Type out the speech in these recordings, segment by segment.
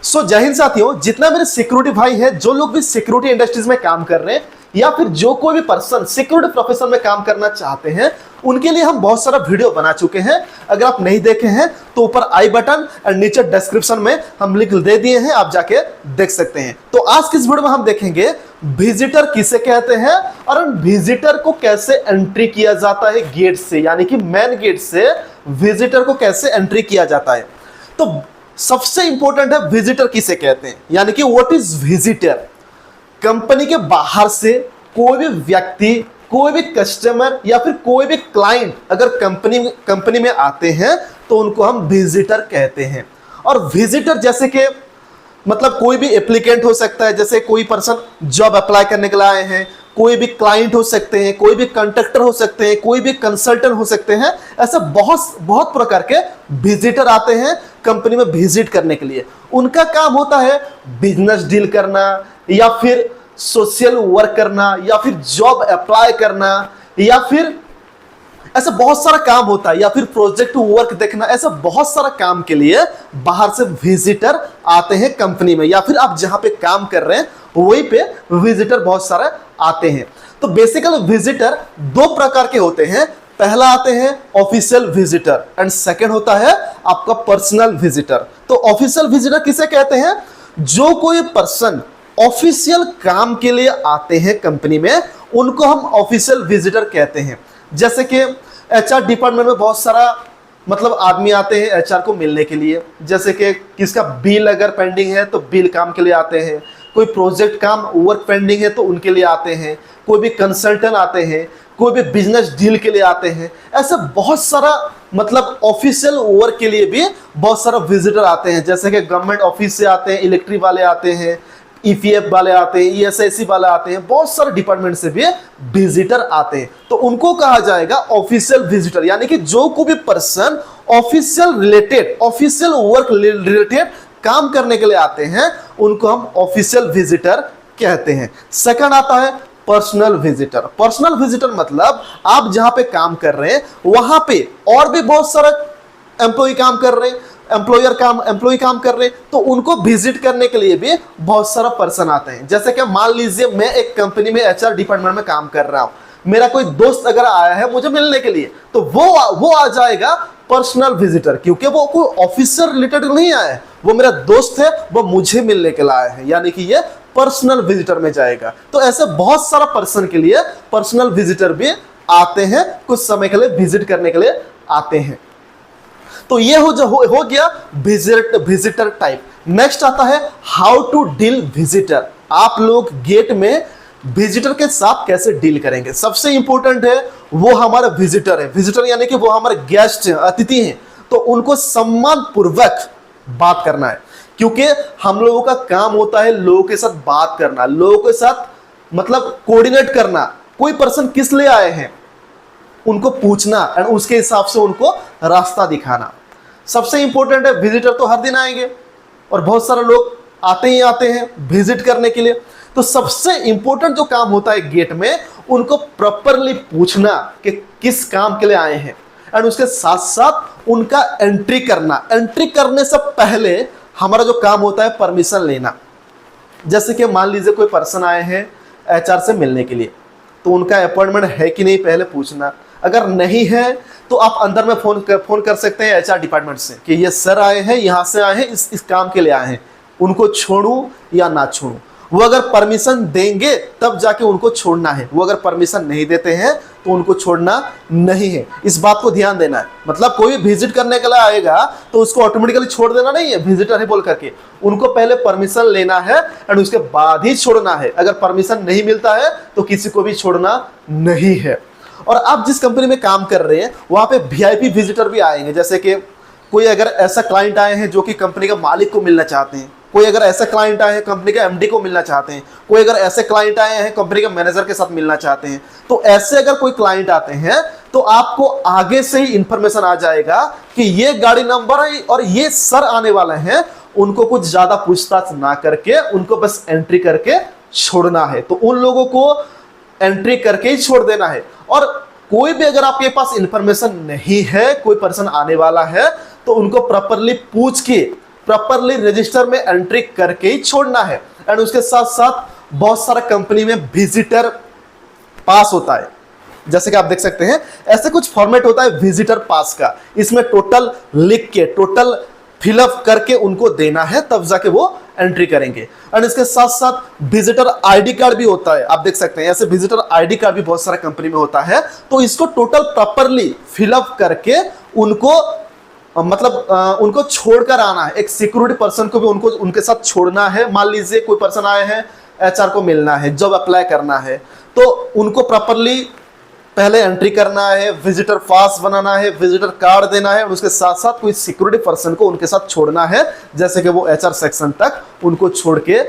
जय हिंद साथियों, जितना मेरे सिक्योरिटी भाई है, जो लोग भी सिक्योरिटी इंडस्ट्रीज में काम कर रहे हैं या फिर जो कोई भी पर्सन सिक्योरिटी प्रोफेशन में काम करना चाहते हैं, उनके लिए हम बहुत सारा वीडियो बना चुके हैं। अगर आप नहीं देखे हैं तो ऊपर आई बटन और नीचे डिस्क्रिप्शन में हम लिंक दे दिए हैं, आप जाके देख सकते हैं। तो आज की इस वीडियो में हम देखेंगे विजिटर किसे कहते हैं और उन विजिटर को कैसे एंट्री किया जाता है गेट से, यानी कि मेन गेट से विजिटर को कैसे एंट्री किया जाता है। तो सबसे इंपॉर्टेंट है विजिटर किसे कहते हैं, यानी कि व्हाट इज विजिटर। कंपनी के बाहर से कोई भी व्यक्ति, कोई भी कस्टमर या फिर कोई भी क्लाइंट अगर कंपनी में आते हैं तो उनको हम विजिटर कहते हैं। और विजिटर जैसे कि मतलब कोई भी एप्लीकेंट हो सकता है, जैसे कोई पर्सन जॉब अप्लाई करने के लिए आए हैं, कोई भी क्लाइंट हो सकते हैं, कोई भी कॉन्ट्रैक्टर हो सकते हैं, कोई भी कंसल्टेंट हो सकते हैं। ऐसे बहुत प्रकार के विजिटर आते हैं कंपनी में विजिट करने के लिए। उनका काम होता है बिजनेस डील करना या फिर सोशल वर्क करना या फिर जॉब अप्लाई करना या फिर ऐसा बहुत सारा काम होता है, या फिर प्रोजेक्ट वर्क देखना। ऐसा बहुत सारा काम के लिए बाहर से विजिटर आते हैं कंपनी में, या फिर आप जहां पे काम कर रहे हैं वहीं पे विजिटर बहुत सारे आते हैं। तो बेसिकली विजिटर दो प्रकार के होते हैं। पहला आते हैं ऑफिशियल विजिटर एंड सेकंड होता है आपका पर्सनल विजिटर। तो ऑफिशियल विजिटर किसे कहते हैं? जो कोई पर्सन ऑफिशियल काम के लिए आते हैं कंपनी में, उनको हम ऑफिशियल विजिटर कहते हैं। जैसे कि एचआर डिपार्टमेंट में बहुत सारा मतलब आदमी आते हैं एचआर को मिलने के लिए। जैसे कि किसका बिल अगर पेंडिंग है तो बिल काम के लिए आते हैं, कोई प्रोजेक्ट काम वर्क पेंडिंग है तो उनके लिए आते हैं, कोई भी कंसल्टेंट आते हैं, कोई भी बिजनेस डील के लिए आते हैं। ऐसे बहुत सारा मतलब ऑफिशियल वर्क के लिए भी बहुत सारा विजिटर आते हैं। जैसे कि गवर्नमेंट ऑफिस से आते हैं, इलेक्ट्रिक वाले आते हैं, ईपीएफ वाले आते हैं, ईएसआईसी वाले आते हैं, बहुत सारे डिपार्टमेंट से भी विजिटर आते हैं। तो उनको कहा जाएगा ऑफिशियल विजिटर, यानी कि जो कोई भी person official related, official work related काम करने के लिए आते हैं, उनको हम ऑफिशियल विजिटर कहते हैं। सेकंड आता है पर्सनल विजिटर। पर्सनल विजिटर मतलब आप जहां पे काम कर रहे हैं वहां पे और भी बहुत सारा एम्प्लॉय काम कर रहे हैं, एम्प्लॉय काम कर रहे हैं, तो उनको विजिट करने के लिए भी बहुत सारा पर्सन आते हैं। जैसे कि मान लीजिए मैं एक कंपनी में एचआर डिपार्टमेंट में काम कर रहा हूं, मेरा कोई दोस्त अगर आया है मुझे मिलने के लिए, तो वो आ जाएगा पर्सनल विजिटर, क्योंकि वो कोई ऑफिसर रिलेटेड नहीं आया है, वो मेरा दोस्त है, वो मुझे मिलने के लिए आया है, यानी कि ये पर्सनल विजिटर में जाएगा। तो ऐसे बहुत सारा पर्सन के लिए पर्सनल विजिटर भी आते हैं, कुछ समय के लिए विजिट करने के लिए आते हैं। तो ये हो गया विजिटर टाइप। नेक्स्ट आता है हाउ टू डील विजिटर। आप लोग गेट में विजिटर के साथ कैसे डील करेंगे। सबसे इंपॉर्टेंट है वो हमारा विजिटर है। विजिटर यानी कि वो हमारे गेस्ट हैं, अतिथि हैं, तो उनको सम्मान पूर्वक बात करना है, क्योंकि हम लोगों का काम होता है लोगों के साथ बात करना, लोगों के साथ मतलब कोऑर्डिनेट करना। कोई पर्सन किस लिए आए हैं उनको पूछना और उसके हिसाब से उनको रास्ता दिखाना। सबसे इंपॉर्टेंट है विजिटर तो हर दिन आएंगे और बहुत सारे लोग आते ही आते हैं विजिट करने के लिए। तो सबसे इंपॉर्टेंट जो काम होता है गेट में, उनको प्रॉपरली पूछना कि किस काम के लिए आए हैं, एंड उसके साथ साथ उनका एंट्री करना। एंट्री करने से पहले हमारा जो काम होता है परमिशन लेना। जैसे कि मान लीजिए कोई पर्सन आए हैं एचआर से मिलने के लिए, तो उनका अपॉइंटमेंट है कि नहीं पहले पूछना। अगर नहीं है तो आप अंदर में फोन कर सकते हैं एचआर डिपार्टमेंट से कि ये सर आए हैं, यहाँ से आए हैं, इस काम के लिए आए हैं, उनको छोड़ूं या ना छोड़ूं। वो अगर परमिशन देंगे तब जाके उनको छोड़ना है, वो अगर परमिशन नहीं देते हैं तो उनको छोड़ना नहीं है। इस बात को ध्यान देना है। मतलब कोई विजिट करने के लिए आएगा तो उसको ऑटोमेटिकली छोड़ देना नहीं है विजिटर है बोल करके, उनको पहले परमिशन लेना है और उसके बाद ही छोड़ना है। अगर परमिशन नहीं मिलता है तो किसी को भी छोड़ना नहीं है। और आप जिस कंपनी में काम कर रहे हैं वहां पे वीआईपी विजिटर भी आएंगे। जैसे कि कोई अगर ऐसा क्लाइंट आए हैं जो कि कंपनी का मालिक को मिलना चाहते हैं, कोई अगर ऐसे क्लाइंट आए हैं कंपनी के एमडी को मिलना चाहते हैं, कोई अगर ऐसे क्लाइंट आए हैं कंपनी के मैनेजर के साथ मिलना चाहते हैं, तो ऐसे अगर कोई क्लाइंट आते हैं तो आपको आगे से ही इंफॉर्मेशन आ जाएगा कि ये गाड़ी नंबर है और ये सर आने वाले हैं। उनको कुछ ज्यादा पूछताछ ना करके उनको बस एंट्री करके छोड़ना है। तो उन लोगों को एंट्री करके ही छोड़ देना है। और कोई भी अगर आपके पास इंफॉर्मेशन नहीं है, कोई पर्सन आने वाला है, तो उनको प्रॉपरली पूछ के प्रॉपरली रजिस्टर में एंट्री करके ही छोड़ना है। एंड उसके साथ साथ बहुत सारा कंपनी में विजिटर पास होता है, जैसे कि आप देख सकते हैं ऐसे कुछ फॉर्मेट होता है विजिटर पास का। इसमें टोटल लिख के, टोटल फिलअप करके उनको देना है, तब जाके वो एंट्री करेंगे। एंड इसके साथ साथ विजिटर आईडी कार्ड भी होता है, आप देख सकते हैं ऐसे विजिटर आईडी कार्ड भी बहुत सारा कंपनी में होता है। तो इसको टोटल प्रॉपरली फिलअप करके उनको उनको छोड़कर आना है। एक सिक्योरिटी पर्सन को भी उनको उनके साथ छोड़ना है। मान लीजिए कोई पर्सन आए हैं, एचआर को मिलना है, जॉब अप्लाई करना है, तो उनको प्रॉपरली पहले एंट्री करना है, विजिटर पास बनाना है, विजिटर कार्ड देना है, और उसके साथ साथ कोई सिक्योरिटी पर्सन को उनके साथ छोड़ना है, जैसे कि वो एचआर सेक्शन तक उनको छोड़ के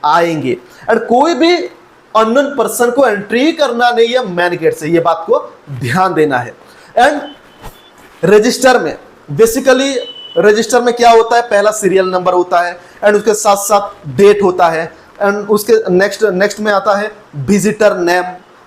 आएंगे। एंड कोई भी अननोन पर्सन को एंट्री करना नहीं है मेन गेट से, ये बात को ध्यान देना है। एंड रजिस्टर में बेसिकली रजिस्टर में क्या होता है, पहला सीरियल नंबर होता है, एंड उसके साथ साथ डेट होता है, एंड उसके नेक्स्ट में आता है विजिटर नेम,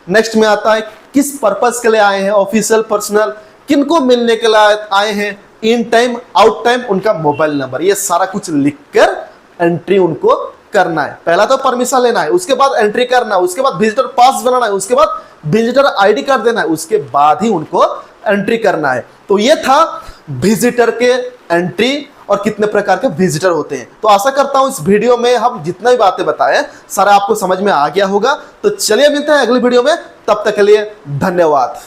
नेक्स्ट में आता है किस पर्पस के लिए आए हैं, ऑफिशियल, पर्सनल, किनको मिलने के लिए आए हैं, इन टाइम, आउट टाइम, उनका मोबाइल नंबर, ये सारा कुछ लिखकर एंट्री उनको करना है। पहला तो परमिशन लेना है, उसके बाद एंट्री करना है, उसके बाद विजिटर पास बनाना है, उसके बाद विजिटर आईडी कार्ड देना है, उसके बाद ही उनको एंट्री करना है। तो ये था विजिटर के एंट्री और कितने प्रकार के विजिटर होते हैं। तो आशा करता हूं इस वीडियो में हम जितना भी बातें बताए सारा आपको समझ में आ गया होगा। तो चलिए मिलते हैं अगली वीडियो में, तब तक के लिए धन्यवाद।